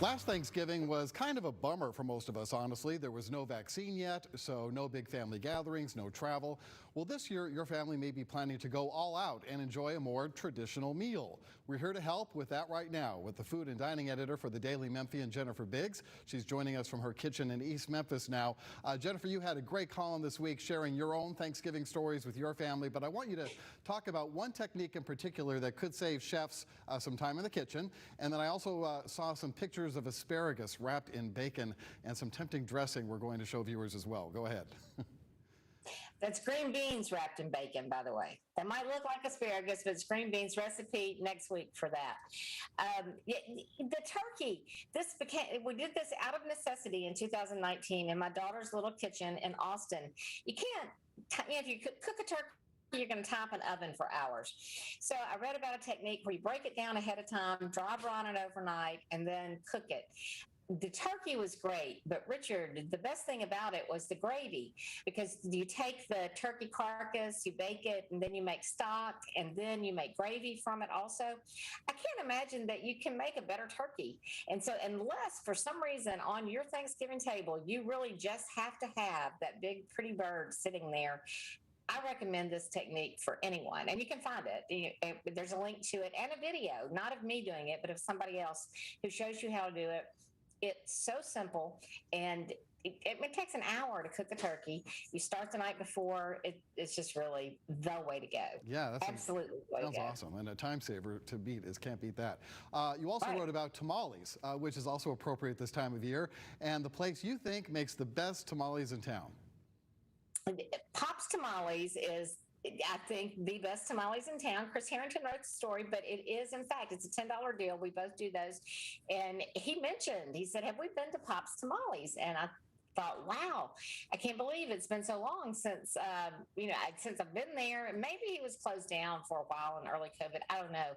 Last Thanksgiving was kind of a bummer for most of us, honestly. There was no vaccine yet, so no big family gatherings, no travel. Well, this year, your family may be planning to go all out and enjoy a more traditional meal. We're here to help with that right now with the food and dining editor for the Daily Memphian, Jennifer Biggs. She's joining us from her kitchen in East Memphis now. Jennifer, you had a great column this week sharing your own Thanksgiving stories with your family, but I want you to talk about one technique in particular that could save chefs some time in the kitchen. And then I also saw some pictures of asparagus wrapped in bacon and some tempting dressing we're going to show viewers as well. Go ahead. That's green beans wrapped in bacon, by the way. That might look like asparagus, but it's green beans. Recipe next week for that. The turkey, we did this out of necessity in 2019 in my daughter's little kitchen in Austin. You can't, if you cook a turkey, you're going to top an oven for hours. So I read about a technique where you break it down ahead of time, dry brine it overnight, and then cook it. The turkey was great, but Richard, the best thing about it was the gravy, because you take the turkey carcass, you bake it, and then you make stock, and then you make gravy from it also. I can't imagine that you can make a better turkey. And so unless for some reason on your Thanksgiving table, you really just have to have that big pretty bird sitting there, I recommend this technique for anyone, and you can find it. There's a link to it and a video, not of me doing it, but of somebody else who shows you how to do it. It's so simple, and it takes an hour to cook a turkey. You start the night before. It's just really the way to go. Yeah, that's absolutely sounds awesome, and a time saver to beat can't beat that. You also wrote about tamales, which is also appropriate this time of year, and the place you think makes the best tamales in town. Pop's Tamales is, I think, the best tamales in town. Chris Harrington wrote the story, but it is, in fact, it's a $10 deal. We both do those. And he said, have we been to Pop's Tamales? And I thought, wow, I can't believe it's been so long since, since I've been there. Maybe he was closed down for a while in early COVID. I don't know.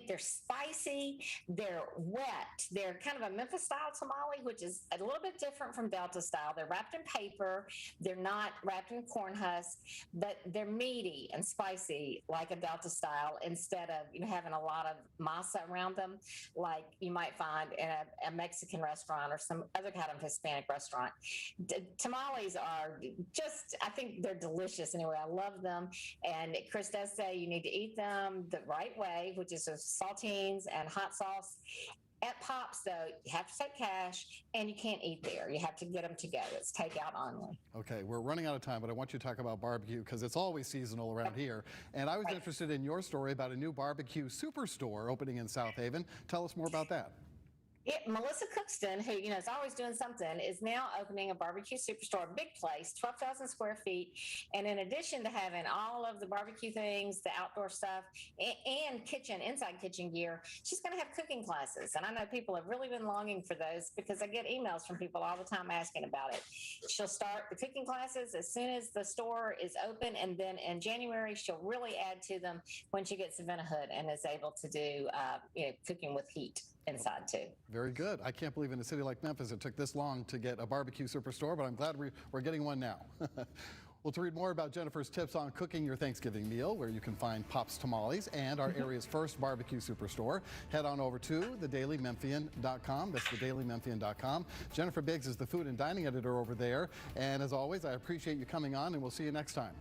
They're spicy. They're wet. They're kind of a Memphis style tamale, which is a little bit different from Delta style. They're wrapped in paper. They're not wrapped in corn husk, but they're meaty and spicy like a Delta style, instead of having a lot of masa around them like you might find in a Mexican restaurant or some other kind of Hispanic restaurant. Tamales are just, I think they're delicious anyway. I love them. And Chris does say you need to eat them the right way, which is with saltines and hot sauce. At Pop's, though, you have to take cash, and you can't eat there. You have to get them to go. It's takeout only. Okay, we're running out of time, but I want you to talk about barbecue because it's always seasonal around here. And I was interested in your story about a new barbecue superstore opening in South Haven. Tell us more about that. Melissa Cookston, who is always doing something, is now opening a barbecue superstore, a big place, 12,000 square feet. And in addition to having all of the barbecue things, the outdoor stuff, and inside kitchen gear, she's going to have cooking classes. And I know people have really been longing for those because I get emails from people all the time asking about it. She'll start the cooking classes as soon as the store is open, and then in January she'll really add to them when she gets Savannahhood and is able to do cooking with heat inside too. Very good. I can't believe in a city like Memphis it took this long to get a barbecue superstore, but I'm glad we're getting one now. Well, to read more about Jennifer's tips on cooking your Thanksgiving meal, where you can find Pop's Tamales and our area's first barbecue superstore, head on over to thedailymemphian.com. That's thedailymemphian.com. Jennifer Biggs is the food and dining editor over there. And as always, I appreciate you coming on, and we'll see you next time.